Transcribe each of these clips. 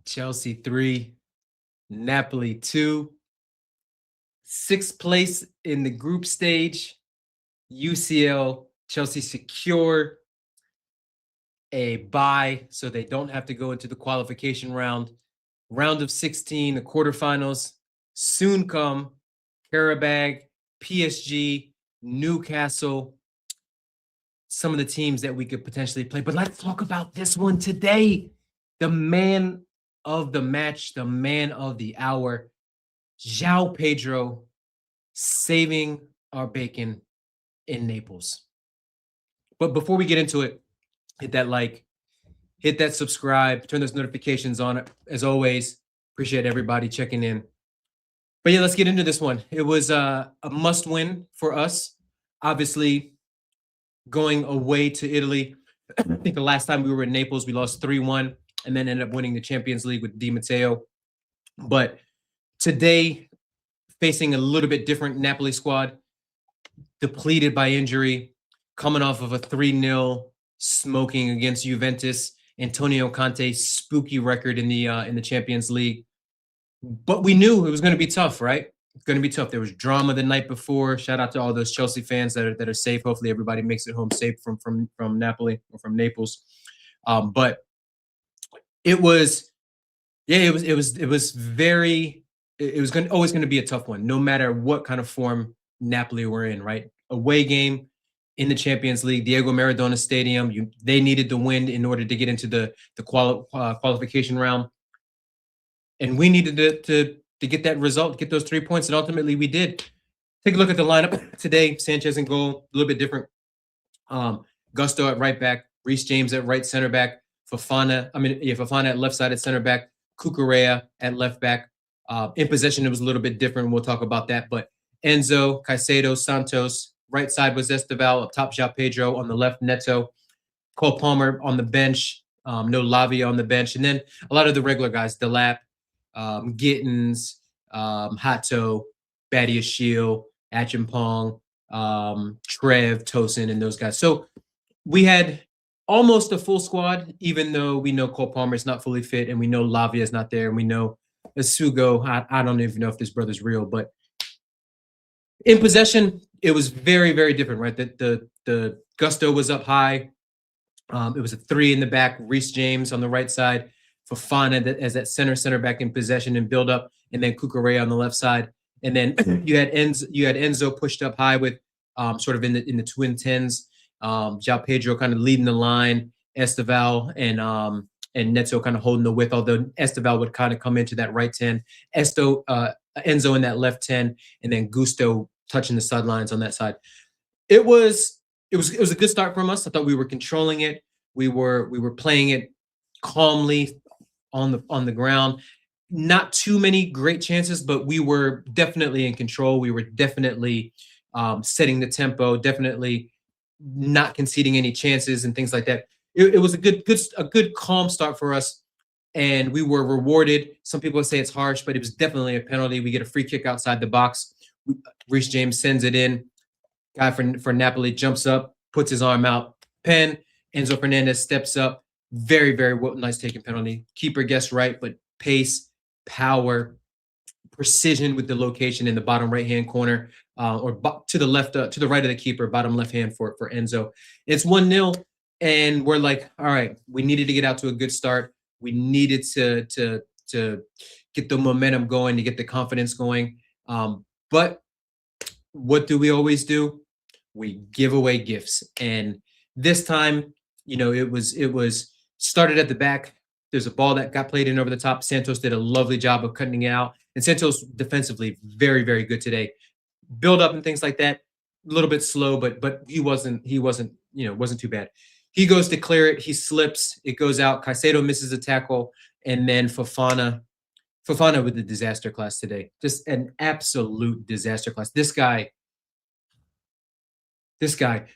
Chelsea 3, Napoli 2, sixth place in the group stage. UCL, Chelsea secure a bye so they don't have to go into the qualification round. Round of 16, the quarterfinals soon come. Karabag, PSG, Newcastle, some of the teams that we could potentially play. But let's talk about this one today. The man of the match, the man of the hour, João Pedro, saving our bacon in Naples. But before we get into it, hit that like, hit that subscribe, turn those notifications on. As always, appreciate everybody checking in. But yeah, let's get into this one. It was a must win for us. Obviously, going away to Italy. I think the last time we were in Naples, we lost 3-1 and then ended up winning the Champions League with Di Matteo. But today, facing a little bit different Napoli squad, depleted by injury, coming off of a 3-0 smoking against Juventus. Antonio Conte's spooky record in the Champions League. But we knew it was going to be tough, right? It's going to be tough. There was drama the night before. Shout out to all those Chelsea fans that are safe. Hopefully everybody makes it home safe from Napoli or from Naples. But it was, yeah, it was always going to be a tough one, no matter what kind of form Napoli were in, right? Away game in the Champions League, Diego Maradona Stadium. They needed the win in order to get into the qualification round, and we needed to get that result, get those 3 points, and ultimately we did. Take a look at the lineup today. Sanchez in goal, a little bit different. Gusto at right back, Reece James at right center back, Fofana at left side at center back, Cucurella at left back. In possession, it was a little bit different. We'll talk about that. But Enzo, Caicedo, Santos. Right side was Esteval, up top João Pedro, on the left Neto, Cole Palmer on the bench, no Lavia on the bench, and then a lot of the regular guys, Delap, Gittins, Hato, Badiashile, Achimpong, Trev, Tosin, and those guys. So we had almost a full squad, even though we know Cole Palmer is not fully fit, and we know Lavia is not there, and we know Asugo. I don't even know if this brother's real, but in possession, it was very, very different, right? The Gusto was up high. It was a 3 in the back, Reece James on the right side, Fofana as that center back in possession and build up, and then Cucurella on the left side. And then you had Enzo pushed up high with sort of in the twin tens. João Pedro kind of leading the line, Esteval and Neto kind of holding the width, although Esteval would kind of come into that right 10. Enzo in that left 10, and then Gusto touching the sidelines on that side. It was a good start from us. I thought we were controlling it. We were playing it calmly on the ground. Not too many great chances, but we were definitely in control. We were definitely setting the tempo, definitely not conceding any chances and things like that. It was a good calm start for us, and we were rewarded. Some people say it's harsh, but it was definitely a penalty. We get a free kick outside the box. Reece James sends it in. Guy for Napoli jumps up, puts his arm out. Pen. Enzo Fernandez steps up. Very, very nice taking penalty. Keeper guessed right, but pace, power, precision with the location in the bottom right-hand corner, or to the left, to the right of the keeper, bottom left-hand for Enzo. It's 1-0, and we're like, all right, we needed to get out to a good start. We needed to get the momentum going, to get the confidence going. But what do we always do? We give away gifts. And this time, it was started at the back. There's a ball that got played in over the top. Santos did a lovely job of cutting it out. And Santos defensively, very, very good today. Build up and things like that, a little bit slow, but he wasn't too bad. He goes to clear it. He slips. It goes out. Caicedo misses a tackle. And then Fofana with the disaster class today. Just an absolute disaster class. This guy,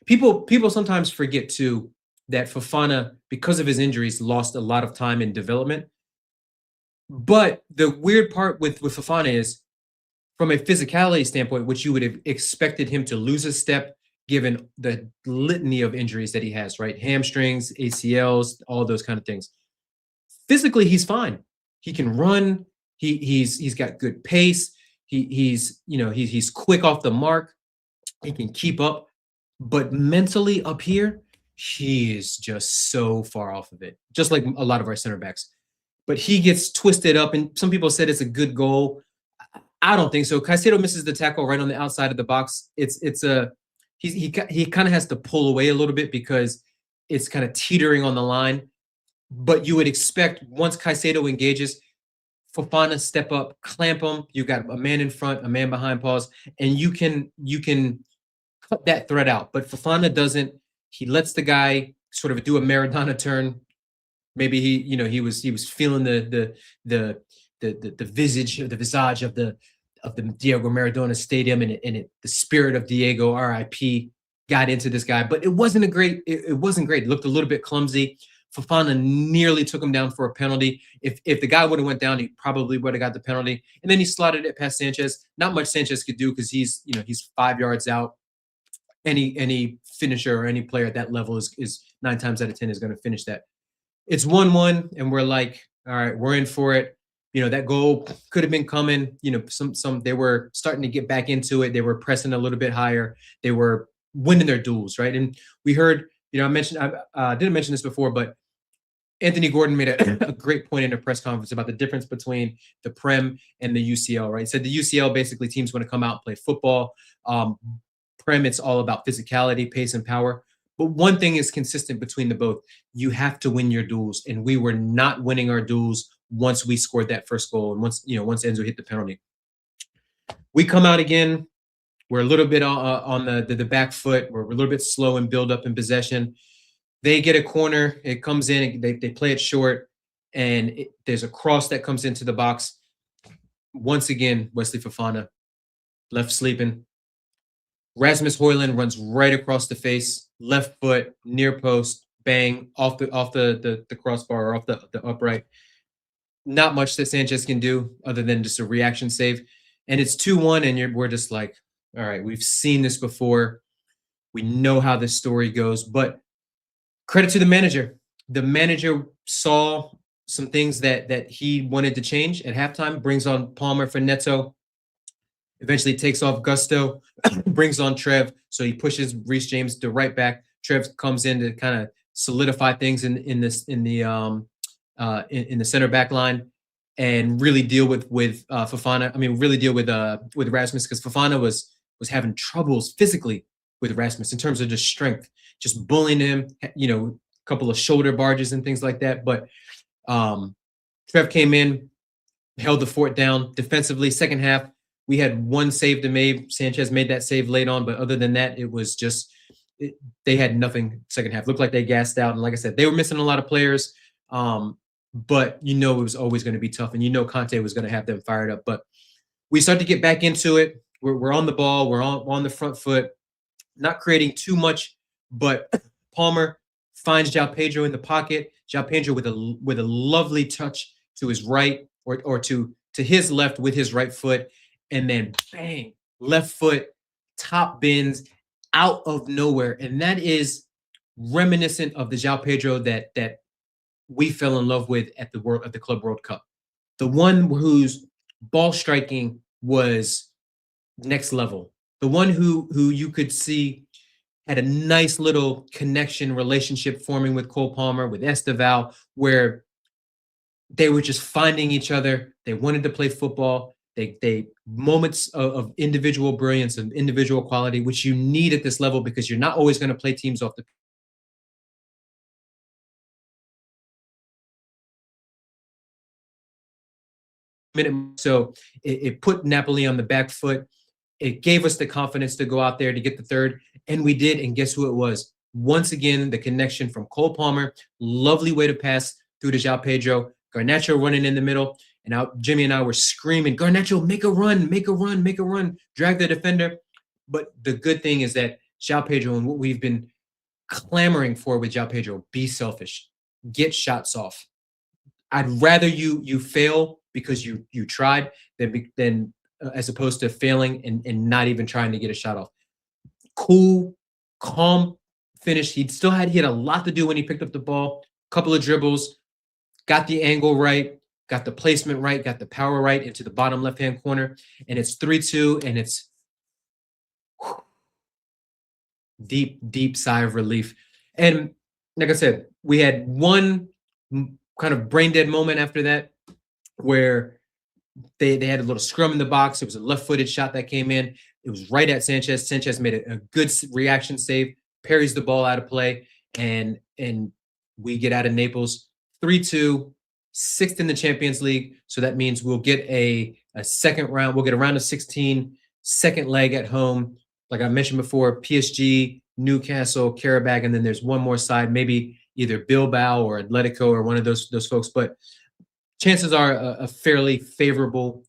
people sometimes forget too that Fofana, because of his injuries, lost a lot of time in development. But the weird part with Fofana is, from a physicality standpoint, which you would have expected him to lose a step given the litany of injuries that he has, right? Hamstrings, ACLs, all those kind of things. Physically, he's fine. He can run. He's got good pace. He's quick off the mark. He can keep up, but mentally up here, he is just so far off of it. Just like a lot of our center backs. But he gets twisted up, and some people said it's a good goal. I don't think so. Caicedo misses the tackle right on the outside of the box. It's a he kind of has to pull away a little bit because it's kind of teetering on the line. But you would expect once Caicedo engages, Fofana step up, clamp him. You got a man in front, a man behind pause, and you can cut that thread out. But Fofana doesn't. He lets the guy sort of do a Maradona turn. Maybe he was feeling the visage of the Diego Maradona Stadium, and the spirit of Diego R.I.P. got into this guy, but it wasn't it wasn't great. It looked a little bit clumsy. Fofana nearly took him down for a penalty. If the guy would have went down, he probably would have got the penalty. And then he slotted it past Sanchez. Not much Sanchez could do because he's 5 yards out. Any finisher or any player at that level is 9 times out of 10 is going to finish that. It's 1-1, and we're like, all right, we're in for it. That goal could have been coming. Some they were starting to get back into it. They were pressing a little bit higher. They were winning their duels, right? And we heard, I didn't mention this before, but Anthony Gordon made a great point in a press conference about the difference between the Prem and the UCL, right? He said the UCL, basically teams want to come out and play football. Prem, it's all about physicality, pace, and power. But one thing is consistent between the both. You have to win your duels, and we were not winning our duels once we scored that first goal, and once Enzo hit the penalty. We come out again. We're a little bit on the back foot. We're a little bit slow in build up and possession. They get a corner. It comes in. They play it short, and there's a cross that comes into the box. Once again, Wesley Fofana left sleeping. Rasmus Højlund runs right across the face, left foot, near post, bang, off the crossbar or off the upright. Not much that Sanchez can do other than just a reaction save. And it's 2-1, and we're just like, all right, we've seen this before. We know how this story goes, but credit to the manager. The manager saw some things that he wanted to change at halftime, brings on Palmer for Neto, eventually takes off Gusto, brings on Trev. So he pushes Reece James to right back. Trev comes in to kind of solidify things in the center back line and really deal with Fofana. I mean, really deal with Rasmus, because Fofana was having troubles physically with Rasmus in terms of just strength, just bullying him, a couple of shoulder barges and things like that. But Trev came in, held the fort down defensively. Second half, we had one save to make. Sanchez made that save late on, but other than that, it was just they had nothing second half. Looked like they gassed out, and like I said, they were missing a lot of players. But it was always going to be tough, and Conte was going to have them fired up. But we start to get back into it. We're on the ball. We're on the front foot, not creating too much. But Palmer finds João Pedro in the pocket. João Pedro with a lovely touch to his right or to his left with his right foot, and then bang, left foot, top bins out of nowhere. And that is reminiscent of the João Pedro that we fell in love with at the Club World Cup. The one whose ball striking was next level. The one who you could see had a nice little connection, relationship forming with Cole Palmer, with Esteval, where they were just finding each other. They wanted to play football. They moments of individual brilliance and individual quality, which you need at this level because you're not always going to play teams off the minute. So it put Napoli on the back foot. It gave us the confidence to go out there to get the third, and we did. And guess who it was? Once again, the connection from Cole Palmer. Lovely way to pass through to João Pedro. Garnacho running in the middle. And now Jimmy and I were screaming, Garnacho, make a run, make a run, make a run. Drag the defender. But the good thing is that João Pedro, and what we've been clamoring for with João Pedro, be selfish. Get shots off. I'd rather you fail because you tried than as opposed to failing and not even trying to get a shot off. Cool, calm finish. He had a lot to do when he picked up the ball. Couple of dribbles, got the angle right, got the placement right, got the power right into the bottom left-hand corner, and it's 3-2, and it's deep, deep sigh of relief. And like I said, we had one kind of brain dead moment after that where they had a little scrum in the box. It was a left-footed shot that came in. It was right at Sanchez. Sanchez made a good reaction save, parries the ball out of play, and we get out of Naples 3-2, sixth in the Champions League. So that means we'll get a second round. We'll get a round of 16, second leg at home. Like I mentioned before, PSG, Newcastle, Karabakh, and then there's one more side, maybe either Bilbao or Atletico or one of those folks. But chances are a fairly favorable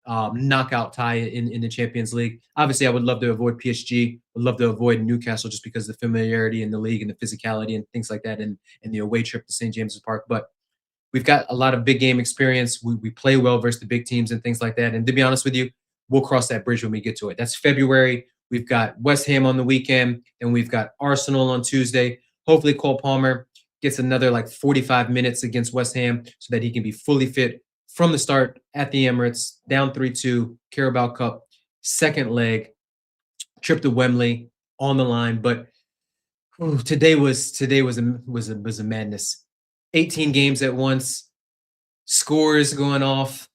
knockout tie in the Champions League. Obviously, I would love to avoid PSG. Would love to avoid Newcastle just because of the familiarity in the league and the physicality and things like that, and the away trip to St. James's Park. But we've got a lot of big game experience. We play well versus the big teams and things like that. And to be honest with you, we'll cross that bridge when we get to it. That's February. We've got West Ham on the weekend, and we've got Arsenal on Tuesday. Hopefully, Cole Palmer gets another like 45 minutes against West Ham so that he can be fully fit from the start at the Emirates, down 3-2, Carabao Cup, second leg, trip to Wembley on the line. But today was a madness. 18 games at once, scores going off,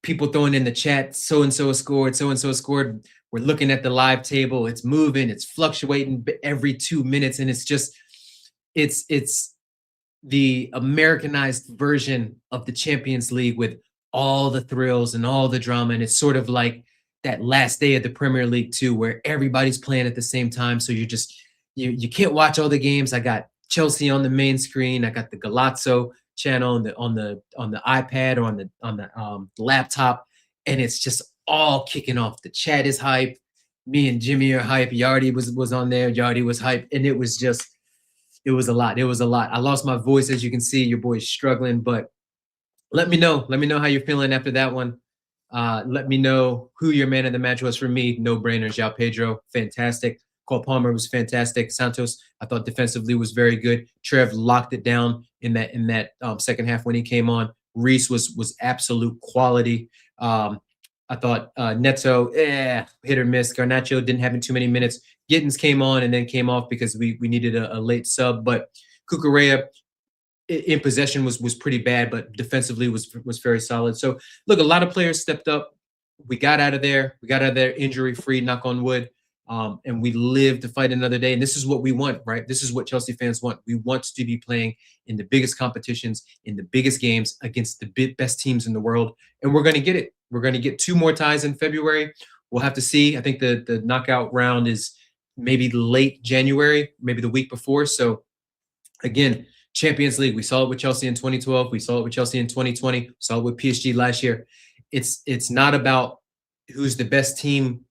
people throwing in the chat, so and so scored, so and so scored. We're looking at the live table, it's moving, it's fluctuating every 2 minutes, and it's the Americanized version of the Champions League with all the thrills and all the drama. And it's sort of like that last day of the Premier League too, where everybody's playing at the same time. So you're just you can't watch all the games. I got Chelsea on the main screen. I got the Galazzo channel on the iPad or on the laptop, and it's just all kicking off. The chat is hype. Me and Jimmy are hype. Yardi was on there. Yardi was hype, and it was a lot. It was a lot. I lost my voice, as you can see. Your boy's struggling, but let me know. Let me know how you're feeling after that one. Let me know who your man of the match was. For me, no brainer. João Pedro, fantastic. Cole Palmer was fantastic. Santos, I thought defensively was very good. Trev locked it down in that second half when he came on. Reece was absolute quality. I thought Neto, hit or miss. Garnacho didn't have too many minutes. Gittins came on and then came off because we needed a late sub. But Cucurella in possession was pretty bad, but defensively was very solid. So look, a lot of players stepped up. We got out of there. We got out of there injury free, knock on wood. And we live to fight another day. And this is what we want, right? This is what Chelsea fans want. We want to be playing in the biggest competitions, in the biggest games against the best teams in the world. And we're going to get it. We're going to get 2 more ties in February. We'll have to see. I think the knockout round is maybe late January, maybe the week before. So again, Champions League, we saw it with Chelsea in 2012. We saw it with Chelsea in 2020. We saw it with PSG last year. It's not about who's the best team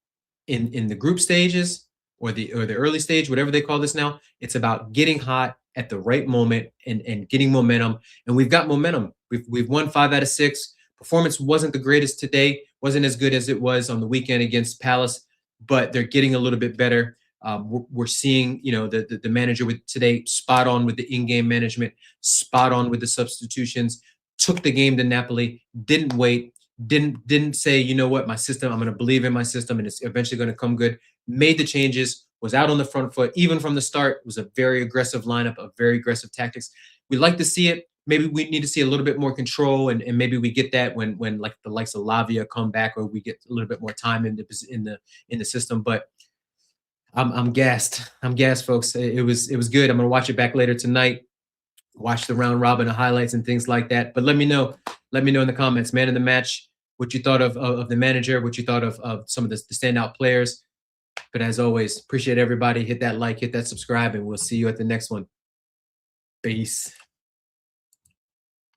in the group stages or the early stage, whatever they call this now. It's about getting hot at the right moment and getting momentum. And we've got momentum. We've won 5 out of 6. Performance wasn't the greatest today, wasn't as good as it was on the weekend against Palace, but they're getting a little bit better. We're seeing, the manager with today spot on with the in-game management, spot on with the substitutions, took the game to Napoli, didn't wait, didn't say, you know what, my system, I'm going to believe in my system and it's eventually going to come good. Made the changes, was out on the front foot, even from the start. Was a very aggressive lineup, of very aggressive tactics. We'd like to see it. Maybe we need to see a little bit more control, and maybe we get that when like the likes of Lavia come back, or we get a little bit more time in the system. But I'm gassed. I'm gassed, folks. It was good. I'm gonna watch it back later tonight. Watch the round robin of highlights and things like that. But let me know. Let me know in the comments, man of the match, what you thought of the manager, what you thought of some of the standout players. But as always, appreciate everybody. Hit that like, hit that subscribe, and we'll see you at the next one. Peace.